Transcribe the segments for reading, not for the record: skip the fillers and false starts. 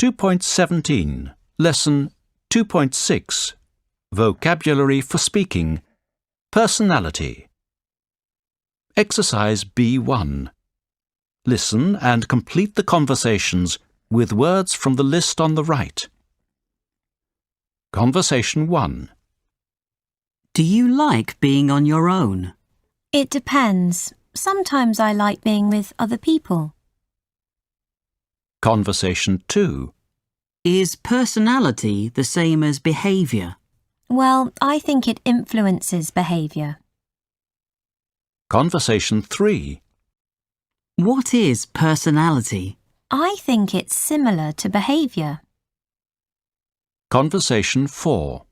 2.17, Lesson 2.6, Vocabulary for Speaking, Personality. Exercise B1. Listen and complete the conversations with words from the list on the right. Conversation 1. Do you like being on your own? It depends. Sometimes I like being with other people. Conversation 2. Is personality the same as behaviour? Well, I think it influences behaviour. Conversation 3. What is personality? I think it's similar to behaviour. Conversation 4.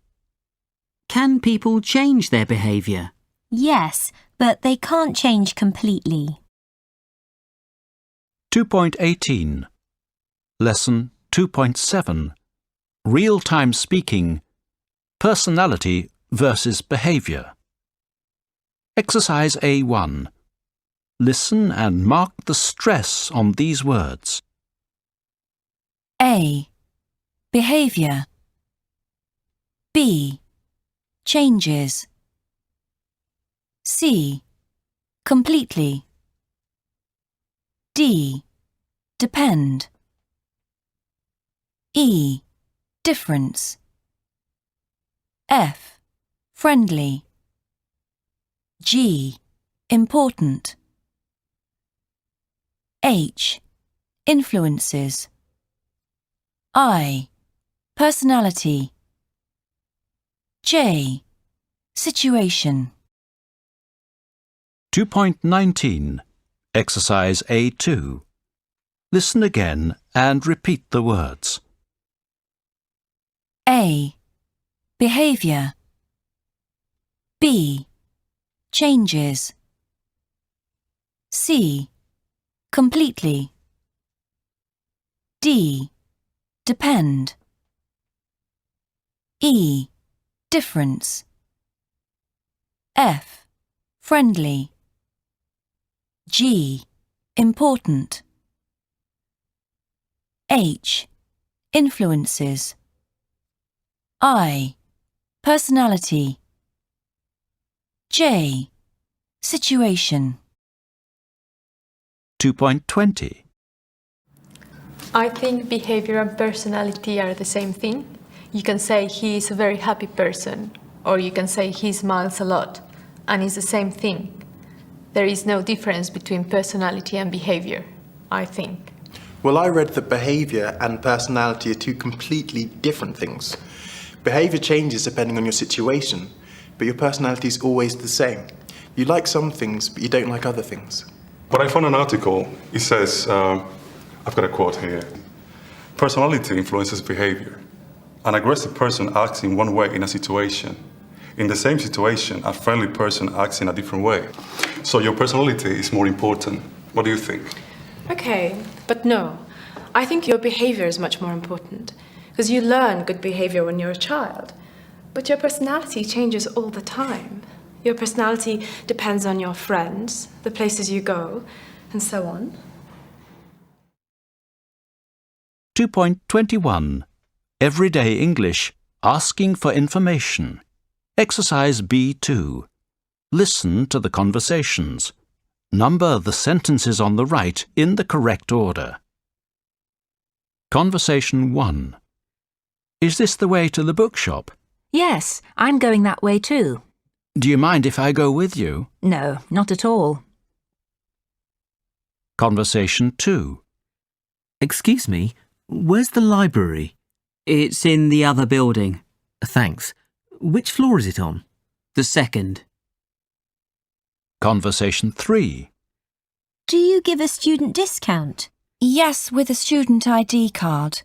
Can people change their behaviour? Yes, but they can't change completely. 2.18. Lesson 2.7. Real-time speaking, personality versus behaviour. Exercise A1. Listen and mark the stress on these words. A. Behaviour. B. Changes. C. Completely. D. Depend. E. Difference. F. Friendly. G. Important. H. Influences. I. Personality. J. Situation. 2.19. Exercise A2. Listen again and repeat the words. A. Behaviour. B. Changes. C. Completely. D. Depend. E. Difference. F. Friendly. G. Important. H. Influences. I. Personality. J. Situation. 2.20. I think behavior and personality are the same thing. You can say he is a very happy person, or you can say he smiles a lot, and it's the same thing. There is no difference between personality and behavior, I think. Well, I read that behaviour and personality are two completely different things. Behaviour changes depending on your situation, but your personality is always the same. You like some things, but you don't like other things. But I found an article, it says, I've got a quote here. Personality influences behavior. An aggressive person acts in one way in a situation. In the same situation, a friendly person acts in a different way. So your personality is more important. What do you think? Okay, but no. I think your behavior is much more important. Because you learn good behavior when you're a child. But your personality changes all the time. Your personality depends on your friends, the places you go, and so on. 2.21. Everyday English, asking for information. Exercise B2. Listen to the conversations. Number the sentences on the right in the correct order. Conversation 1. Is this the way to the bookshop? Yes, I'm going that way too. Do you mind if I go with you? No, not at all. Conversation 2. Excuse me, where's the library? It's in the other building. Thanks. Which floor is it on? The second. Conversation 3. Do you give a student discount? Yes, with a student ID card.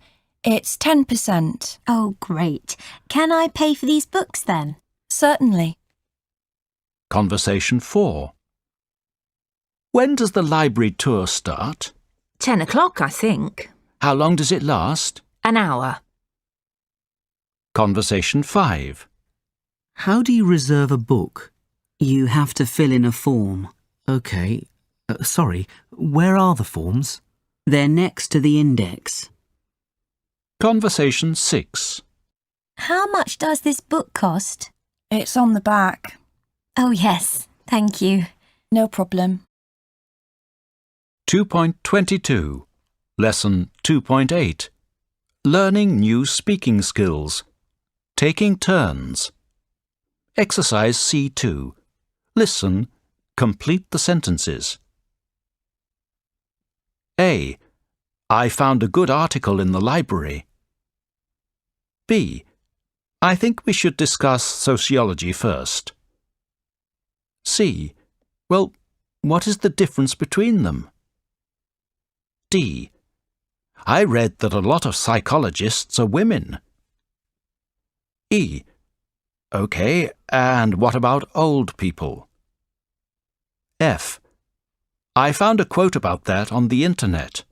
It's 10%. Oh, great. Can I pay for these books then? Certainly. Conversation 4. When does the library tour start? 10 o'clock, I think. How long does it last? An hour. Conversation 5. How do you reserve a book? You have to fill in a form. OK. Sorry, where are the forms? They're next to the index. Conversation 6. How much does this book cost? It's on the back. Oh, yes. Thank you. No problem. 2.22. Lesson 2.8. Learning new speaking skills. Taking turns. Exercise C2. Listen. Complete the sentences. A. I found a good article in the library. B. I think we should discuss sociology first. C. Well, what is the difference between them? D. I read that a lot of psychologists are women. E. OK, and what about old people? F. I found a quote about that on the internet.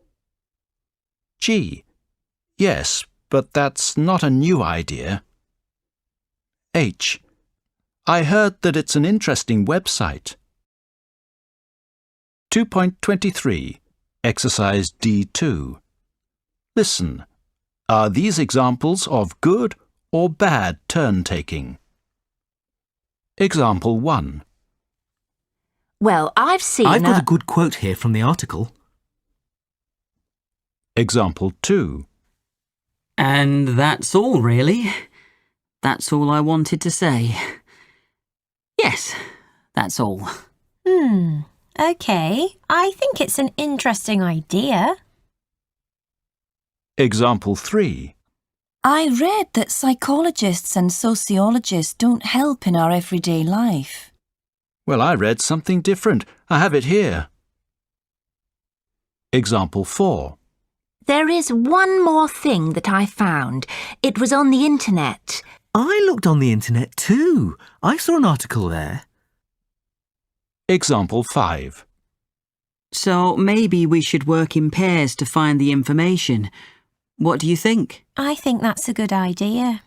G. Yes, but that's not a new idea. H. I heard that it's an interesting website. 2.23. Exercise D2. Listen. Are these examples of good or bad turn-taking? Example 1. Well, I've seen I've got a good quote here from the article. Example 2. And that's all, really. That's all I wanted to say. Yes, that's all. OK. I think it's an interesting idea. Example 3. I read that psychologists and sociologists don't help in our everyday life. Well, I read something different. I have it here. Example 4. There is one more thing that I found. It was on the internet. I looked on the internet too. I saw an article there. Example 5. So maybe we should work in pairs to find the information. What do you think? I think that's a good idea.